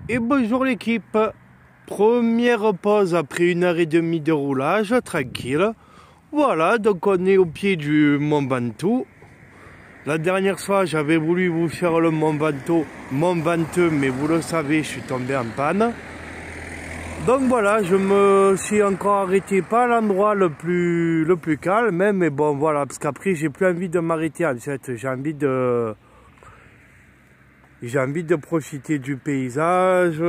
Et bonjour l'équipe. Première pause après 1h30 de roulage, tranquille. Voilà, donc on est au pied du Mont Ventoux. La dernière fois, j'avais voulu vous faire le Mont Ventoux, mais vous le savez, je suis tombé en panne. Donc voilà, je me suis encore arrêté, pas à l'endroit le plus calme, mais bon voilà, parce qu'après j'ai plus envie de m'arrêter en fait, j'ai envie de profiter du paysage,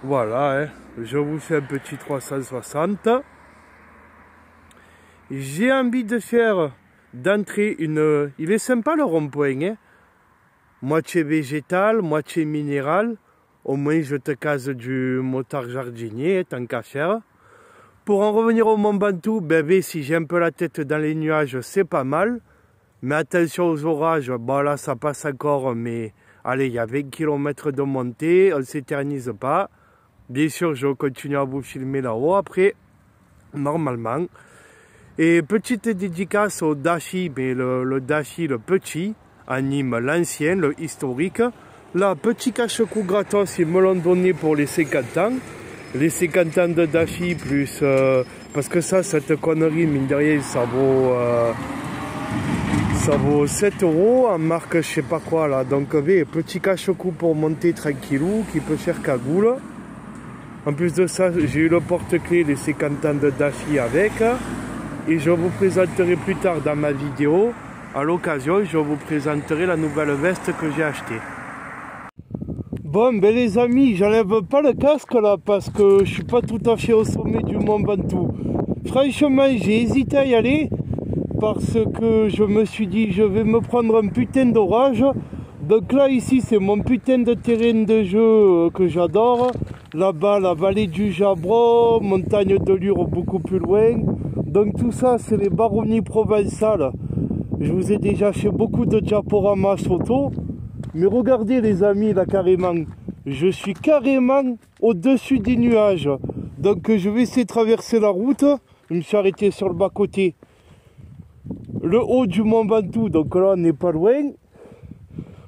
voilà, hein. Je vous fais un petit 360. J'ai envie de faire d'entrer une... Il est sympa le rond-point, hein. Moitié végétal, moitié minéral. Au moins je te case du motard jardinier, tant qu'à faire. Pour en revenir au Mont Ventoux, bébé, si j'ai un peu la tête dans les nuages, c'est pas mal. Mais attention aux orages, bon là ça passe encore, mais allez, il y a 20 km de montée, on ne s'éternise pas. Bien sûr, je continue à vous filmer là-haut après, normalement. Et petite dédicace au Dashi, mais le Dashi, le petit, anime l'ancien, le historique. Là, petit cache-cou gratos, ils me l'ont donné pour les 50 ans. Les 50 ans de Dashi, plus... parce que ça, cette connerie, mine de rien, ça vaut 7 € en marque je sais pas quoi là. Donc petit cache-cou pour monter tranquillou, qui peut faire cagoule. En plus de ça, j'ai eu le porte-clés les 50 ans de Dashi avec. Et je vous présenterai plus tard dans ma vidéo, à l'occasion, je vous présenterai la nouvelle veste que j'ai achetée. Bon, ben les amis, j'enlève pas le casque là parce que je suis pas tout à fait au sommet du Mont Ventoux. Franchement, j'ai hésité à y aller parce que je me suis dit, je vais me prendre un putain d'orage. Donc là, ici, c'est mon putain de terrain de jeu que j'adore. Là-bas, la vallée du Jabron, montagne de Lure beaucoup plus loin. Donc tout ça, c'est les baronnies provençales. Je vous ai déjà fait beaucoup de diaporamas photos. Mais regardez les amis, là carrément. Je suis carrément au-dessus des nuages. Donc je vais essayer de traverser la route. Je me suis arrêté sur le bas-côté. Le haut du Mont Ventoux, donc là on n'est pas loin.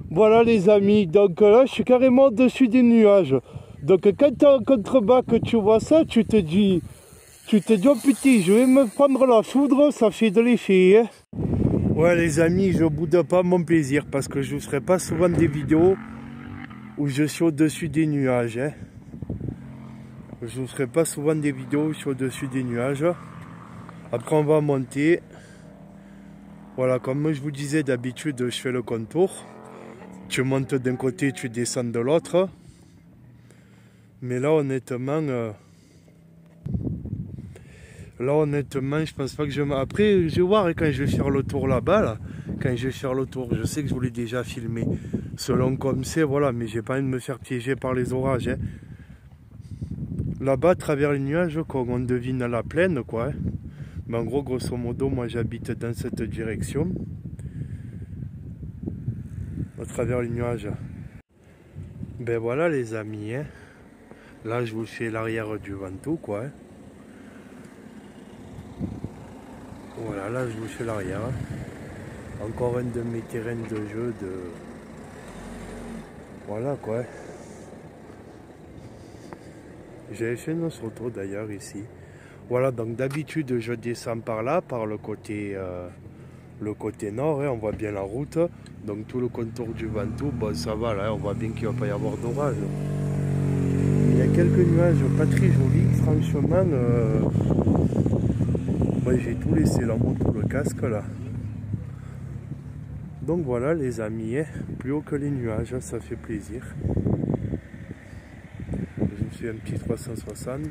Voilà les amis, donc là je suis carrément au-dessus des nuages. Donc quand tu es en contrebas que tu vois ça, tu te dis oh putain, je vais me prendre la foudre, ça fait de l'effet. Hein. Ouais les amis, je boude pas mon plaisir parce que je ne ferai pas souvent des vidéos où je suis au-dessus des nuages. Hein. Je ne ferai pas souvent des vidéos où je suis au-dessus des nuages. Après on va monter. Voilà, comme je vous disais d'habitude, je fais le contour. Tu montes d'un côté, tu descends de l'autre. Mais là, honnêtement, je pense pas que je... Après, je vais voir quand je vais faire le tour là-bas. Là, quand je vais faire le tour, je sais que je vous l'ai déjà filmé. Selon comme c'est, voilà. Mais j'ai pas envie de me faire piéger par les orages. Hein. Là-bas, à travers les nuages, on devine la plaine, quoi. Hein. Mais en gros, grosso modo, moi j'habite dans cette direction. À travers les nuages. Ben voilà les amis. Hein. Là, je vous fais l'arrière du Ventoux, quoi. Hein. Voilà, là, je vous fais l'arrière. Hein. Encore un de mes terrains de jeu de... Voilà, quoi. J'avais fait une photo d'ailleurs ici. Voilà, donc d'habitude, je descends par là, par le côté nord. Hein, on voit bien la route. Donc tout le contour du Ventoux, bon, ça va, là, on voit bien qu'il ne va pas y avoir d'orage. Il y a quelques nuages pas très jolis, franchement. Moi, j'ai tout laissé la moto, le casque, là. Donc voilà, les amis, hein, plus haut que les nuages, ça fait plaisir. Je me suis un petit 360.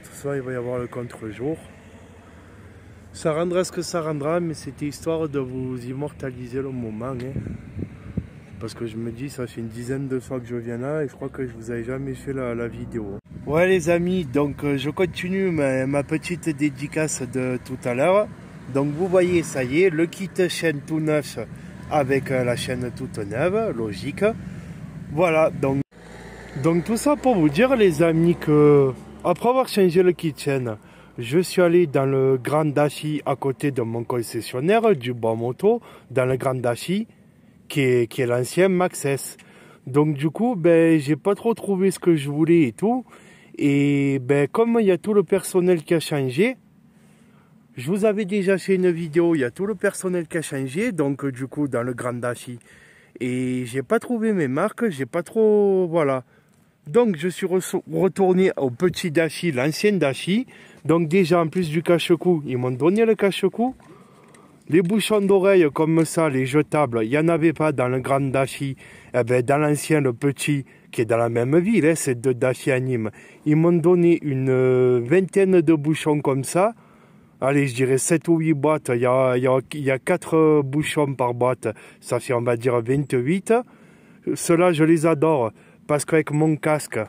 Tout ça, il va y avoir le contre-jour. Ça rendra ce que ça rendra, mais c'était histoire de vous immortaliser le moment. Hein. Parce que je me dis, ça fait une dizaine de fois que je viens là et je crois que je vous avais jamais fait la vidéo. Ouais les amis, donc je continue ma petite dédicace de tout à l'heure. Donc vous voyez, ça y est, le kit chaîne tout neuf avec la chaîne toute neuve, logique. Voilà, donc tout ça pour vous dire les amis que après avoir changé le kit chaîne, je suis allé dans le Grand Dashi à côté de mon concessionnaire du Bon Moto, dans le Grand Dashi qui est l'ancien Maxès. Donc du coup, ben, j'ai pas trop trouvé ce que je voulais et tout. Et ben, comme il y a tout le personnel qui a changé, je vous avais déjà fait une vidéo, il y a tout le personnel qui a changé, donc du coup dans le Grand Dashi. Et j'ai pas trouvé mes marques, j'ai pas trop... Voilà. Donc je suis retourné au petit Dashi, l'ancien Dashi. Donc déjà en plus du cache-cou, ils m'ont donné le cache-cou. Les bouchons d'oreille comme ça, les jetables, il n'y en avait pas dans le Grand Dashi. Eh ben, dans l'ancien, le petit, qui est dans la même ville, hein, c'est de Dashi Anime. Ils m'ont donné une vingtaine de bouchons comme ça. Allez, je dirais 7 ou 8 boîtes. Il y a 4 bouchons par boîte. Ça fait, on va dire, 28. Ceux-là, je les adore. Parce qu'avec mon casque,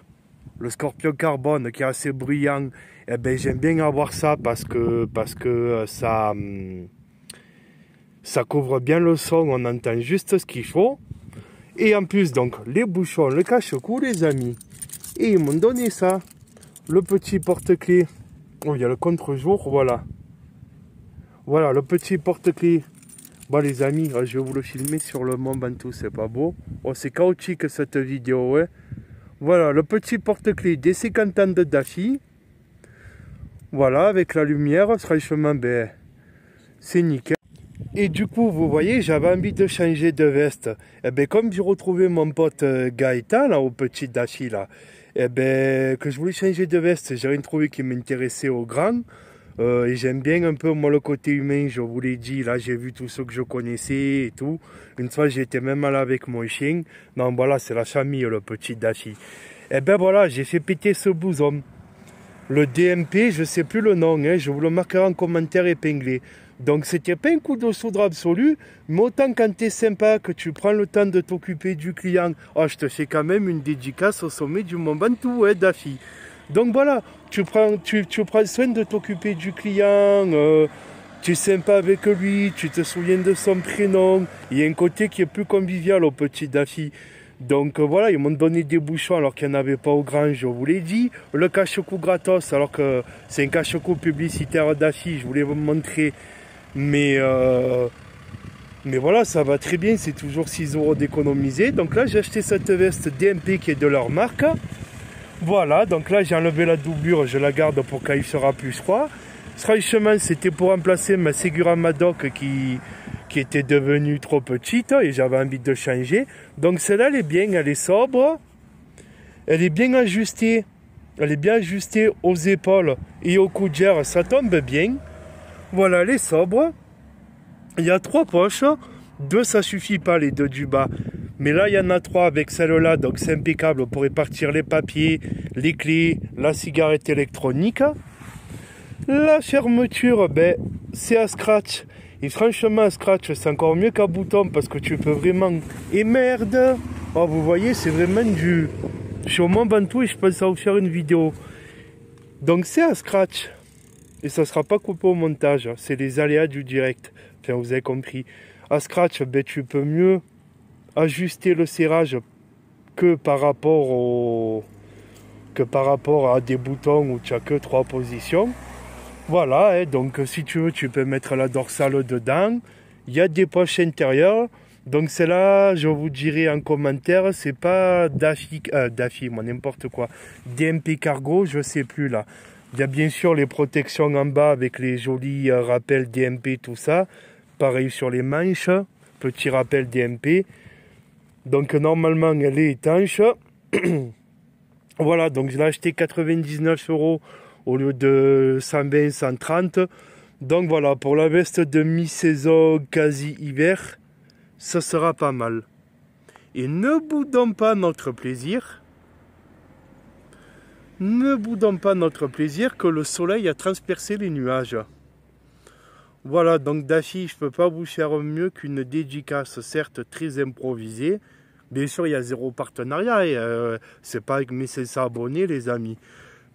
le Scorpion Carbone, qui est assez bruyant, eh ben, j'aime bien avoir ça parce que ça couvre bien le son. On entend juste ce qu'il faut. Et en plus, donc, les bouchons, le cache-cou, les amis. Et ils m'ont donné ça. Le petit porte-clés. Oh, il y a le contre-jour, voilà. Voilà, le petit porte-clés. Bon les amis, je vais vous le filmer sur le Mont Ventoux, c'est pas beau. Oh, c'est chaotique cette vidéo, ouais. Voilà, le petit porte-clés des 50 ans de Dashi. Voilà, avec la lumière, franchement, ben, c'est nickel. Et du coup, vous voyez, j'avais envie de changer de veste. Et ben, comme j'ai retrouvé mon pote Gaëtan, là, au petit Dashi, là, et ben, que je voulais changer de veste, j'ai rien trouvé qui m'intéressait au grand. Et j'aime bien un peu moi le côté humain, je vous l'ai dit, là j'ai vu tout ce que je connaissais et tout. Une fois j'étais même allé avec mon chien. Non voilà, c'est la famille, le petit Dashi. Et ben voilà, j'ai fait péter ce blouson. Le DMP, je sais plus le nom, hein, je vous le marquerai en commentaire épinglé. Donc c'était pas un coup de foudre absolu, mais autant quand tu es sympa, que tu prends le temps de t'occuper du client. Oh, je te fais quand même une dédicace au sommet du Mont Ventoux, hein, Dashi. Donc voilà, tu prends soin de t'occuper du client, tu es sympa avec lui, tu te souviens de son prénom. Il y a un côté qui est plus convivial au petit Dashi. Donc voilà, ils m'ont donné des bouchons alors qu'il n'y en avait pas au grand, je vous l'ai dit. Le cache-cou gratos, alors que c'est un cache-cou publicitaire Dashi, je voulais vous montrer. Mais voilà, ça va très bien, c'est toujours 6 € d'économiser. Donc là, j'ai acheté cette veste DMP qui est de leur marque. Voilà, donc là j'ai enlevé la doublure, je la garde pour quand il sera plus froid. Franchement, c'était pour remplacer ma Segura Madoc qui était devenue trop petite et j'avais envie de changer. Donc celle-là, elle est bien, elle est sobre, elle est bien ajustée. Elle est bien ajustée aux épaules et aux coudières, ça tombe bien. Voilà, elle est sobre. Il y a 3 poches, 2 ça suffit pas, les 2 du bas. Mais là, il y en a 3 avec celle-là, donc c'est impeccable pour répartir les papiers, les clés, la cigarette électronique. La fermeture, ben, c'est à scratch. Et franchement, à scratch, c'est encore mieux qu'à bouton parce que tu peux vraiment... Et merde! Oh, vous voyez, c'est vraiment du... Je suis au Mont Ventoux et je pense à vous faire une vidéo. Donc c'est à scratch. Et ça ne sera pas coupé au montage. C'est les aléas du direct. Enfin, vous avez compris. À scratch, ben, tu peux mieux ajuster le serrage que par rapport à des boutons où tu n'as que 3 positions. Voilà, hein, donc si tu veux, tu peux mettre la dorsale dedans. Il y a des poches intérieures. Donc celle-là, je vous dirai en commentaire, c'est pas Dashi, moi n'importe quoi. DMP Cargo, je sais plus là. Il y a bien sûr les protections en bas avec les jolis rappels DMP, tout ça. Pareil sur les manches, petit rappel DMP. Donc normalement elle est étanche. Voilà, donc je l'ai acheté 99 € au lieu de 120, 130. Donc voilà, pour la veste de mi-saison quasi hiver, ça sera pas mal. Et ne boudons pas notre plaisir. Ne boudons pas notre plaisir que le soleil a transpercé les nuages. Voilà, donc Dashi, je ne peux pas vous faire mieux qu'une dédicace, certes très improvisée. Bien sûr, il y a 0 partenariat, et c'est pas avec mes 500 abonnés, les amis.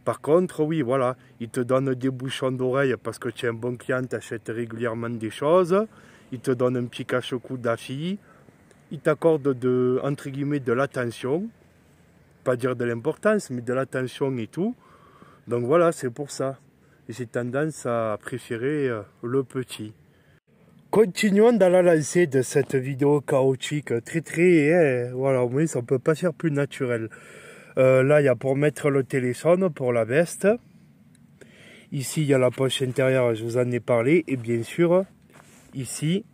Par contre, oui, voilà, ils te donnent des bouchons d'oreille parce que tu es un bon client, tu achètes régulièrement des choses. Ils te donnent un petit cache-cou Dashi. Ils t'accordent entre guillemets de l'attention. Pas dire de l'importance, mais de l'attention et tout. Donc voilà, c'est pour ça. J'ai tendance à préférer le petit. continuons dans la lancée de cette vidéo chaotique, voilà, au moins ça ne peut pas faire plus naturel. Là, il y a pour mettre le téléphone, pour la veste. Ici, il y a la poche intérieure, je vous en ai parlé. Et bien sûr, ici,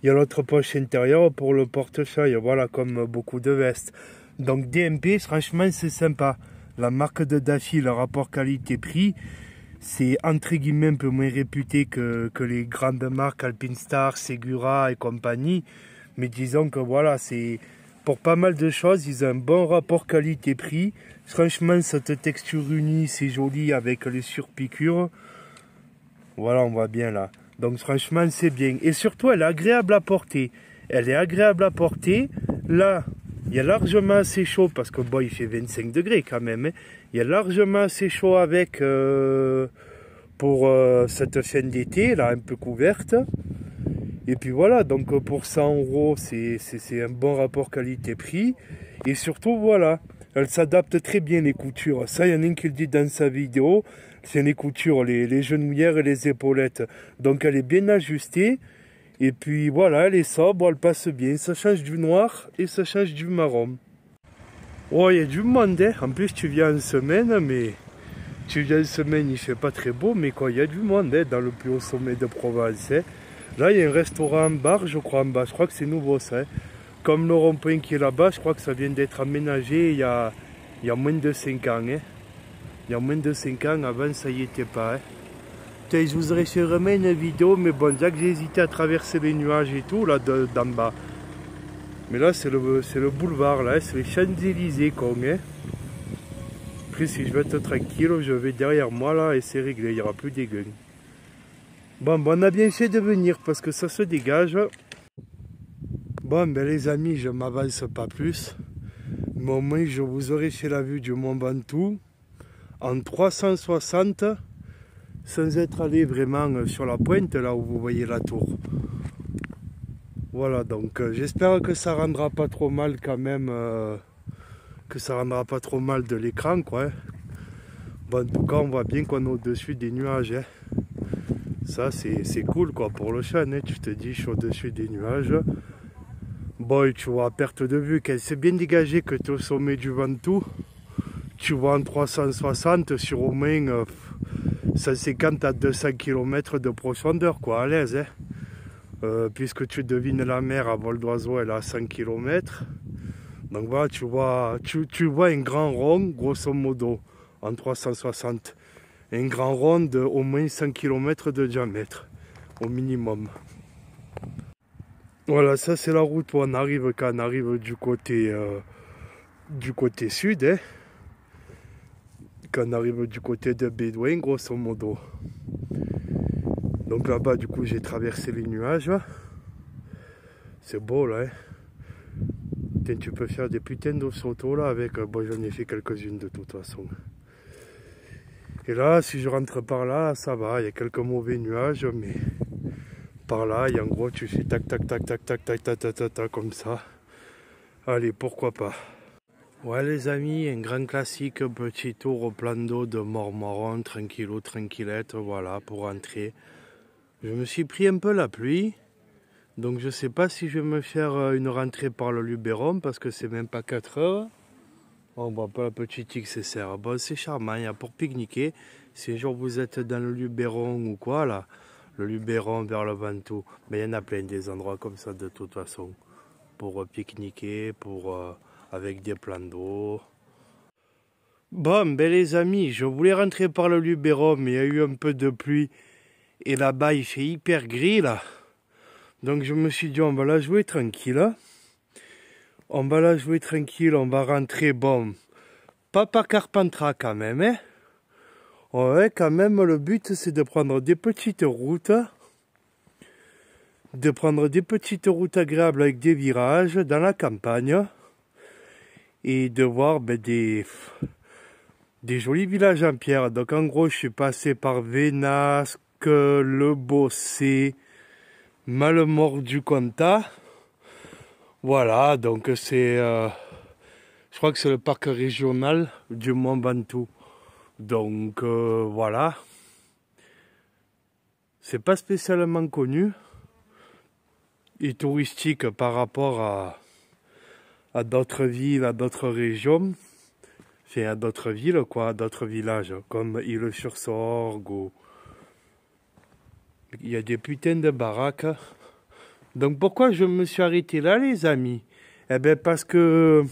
il y a l'autre poche intérieure pour le portefeuille, voilà, comme beaucoup de vestes. Donc DMP, franchement, c'est sympa. La marque de Daffy, le rapport qualité-prix, c'est entre guillemets un peu moins réputé que les grandes marques Alpinestar, Segura et compagnie. Mais disons que voilà, c'est pour pas mal de choses, ils ont un bon rapport qualité-prix. Franchement, cette texture unie, c'est joli avec les surpiqûres. Voilà, on voit bien là. Donc franchement, c'est bien. Et surtout, elle est agréable à porter. Elle est agréable à porter. Là, il y a largement assez chaud, parce que bon, il fait 25 degrés quand même. Hein. Il y a largement assez chaud avec pour cette fin d'été, là, un peu couverte. Et puis voilà, donc pour 100 €, c'est un bon rapport qualité-prix. Et surtout, voilà, elle s'adapte très bien, les coutures. Ça, il y en a un qui le dit dans sa vidéo. C'est les coutures, les genouillères et les épaulettes. Donc elle est bien ajustée. Et puis voilà, elle est sobre, elle passe bien. Ça change du noir et ça change du marron. Oh, il y a du monde, hein. En plus, tu viens en semaine, mais tu viens en semaine, il fait pas très beau, mais quoi, il y a du monde, hein, dans le plus haut sommet de Provence. Hein. Là, il y a un restaurant en bar, je crois, en bas. Je crois que c'est nouveau, ça. Hein. Comme le rond-point qui est là-bas, je crois que ça vient d'être aménagé il y a moins de 5 ans. Hein. Il y a moins de 5 ans, avant, ça y était pas. Hein. Je vous aurais fait remettre une vidéo, mais bon, déjà que j'ai hésité à traverser les nuages et tout, là, d'en bas. Mais là, c'est le boulevard, là, c'est les Champs-Élysées, con, hein. Après, si je veux être tranquille, je vais derrière moi, là, et c'est réglé, il n'y aura plus d'égout. Bon, on a bien fait de venir, parce que ça se dégage. Bon, ben les amis, je m'avance pas plus. Mais au moins, je vous aurais fait la vue du Mont Ventoux en 360, sans être allé vraiment sur la pointe, là où vous voyez la tour. Voilà, donc j'espère que ça rendra pas trop mal quand même, que ça rendra pas trop mal de l'écran, quoi. Hein. Bon, en tout cas, on voit bien qu'on est au-dessus des nuages. Hein. Ça, c'est cool, quoi, pour le champ. Hein. Tu te dis, je suis au-dessus des nuages. Bon, tu vois à perte de vue, qu'elle s'est bien dégagée, que tu es au sommet du Ventoux. Tu vois en 360 sur au moins 150 à 200 km de profondeur, quoi, à l'aise. Hein. Puisque tu devines la mer à vol d'oiseau, elle est à 100 km. Donc voilà, tu vois un grand rond, grosso modo, en 360. Un grand rond de au moins 100 km de diamètre, au minimum. Voilà, ça c'est la route où on arrive quand on arrive du côté sud. Hein. Quand on arrive du côté de Bédouin, grosso modo. Donc là-bas, du coup, j'ai traversé les nuages. C'est beau, là. Hein. Putain, tu peux faire des putains de sautos, là, avec... Bon, j'en ai fait quelques-unes, de toute façon. Et là, si je rentre par là, ça va. Il y a quelques mauvais nuages, mais... Par là, et en gros, tu fais tac, tac, tac, tac, tac, tac, tac, tac, tac, tac, comme ça. Allez, pourquoi pas. Ouais, les amis, un grand classique, petit tour au plan d'eau de Montmoron, tranquillou, tranquillette, voilà, pour rentrer. Je me suis pris un peu la pluie, donc je sais pas si je vais me faire une rentrée par le Luberon, parce que c'est même pas 4 heures. On voit pas la petite XSR. Bon, c'est charmant, il y a pour pique-niquer. Si un jour vous êtes dans le Luberon ou quoi, là, le Luberon vers le Ventoux, mais il y en a plein des endroits comme ça de toute façon, pour pique-niquer, avec des plans d'eau. Bon, ben les amis, je voulais rentrer par le Luberon, mais il y a eu un peu de pluie. Et là-bas, il fait hyper gris, là. Donc je me suis dit, on va la jouer tranquille. On va la jouer tranquille, on va rentrer, bon, pas par Carpentras quand même, hein. Ouais, quand même, le but, c'est de prendre des petites routes. De prendre des petites routes agréables avec des virages dans la campagne. Et de voir ben, des jolis villages en pierre. Donc en gros, je suis passé par Vénasque, Le Bossé, Malemort du Comtat. Voilà, donc c'est... je crois que c'est le parc régional du Mont Ventoux. Donc voilà. C'est pas spécialement connu. et touristique par rapport à d'autres villes, à d'autres régions. Enfin, à d'autres villes, quoi, à d'autres villages, comme Île-sur-Sorgue. Il y a des putains de baraques. Donc pourquoi je me suis arrêté là, les amis? Eh bien parce que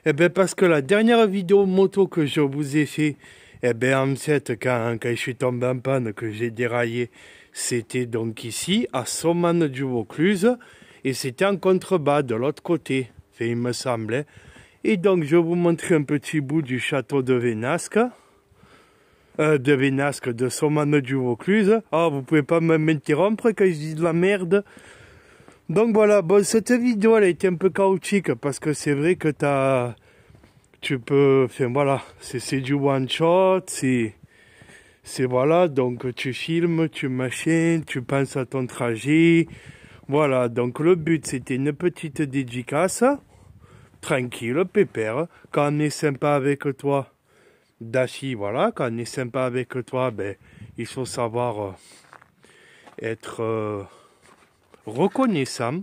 la dernière vidéo moto que je vous ai fait, eh bien en fait quand je suis tombé en panne, que j'ai déraillé, c'était donc ici, à Somane-du-Vaucluse, et c'était en contrebas de l'autre côté, enfin, il me semblait. Et donc je vais vous montrer un petit bout du château de Vénasque. De Somane-du-Vaucluse. Ah, vous pouvez pas m'interrompre quand je dis de la merde. Donc voilà, bon, cette vidéo elle a été un peu chaotique parce que c'est vrai que tu peux, enfin voilà, c'est du one shot, c'est voilà, donc tu filmes, tu machines, tu penses à ton trajet. Voilà, donc le but c'était une petite dédicace, tranquille, pépère, quand on est sympa avec toi. Dashi, voilà, quand on est sympa avec toi, ben, il faut savoir être reconnaissant.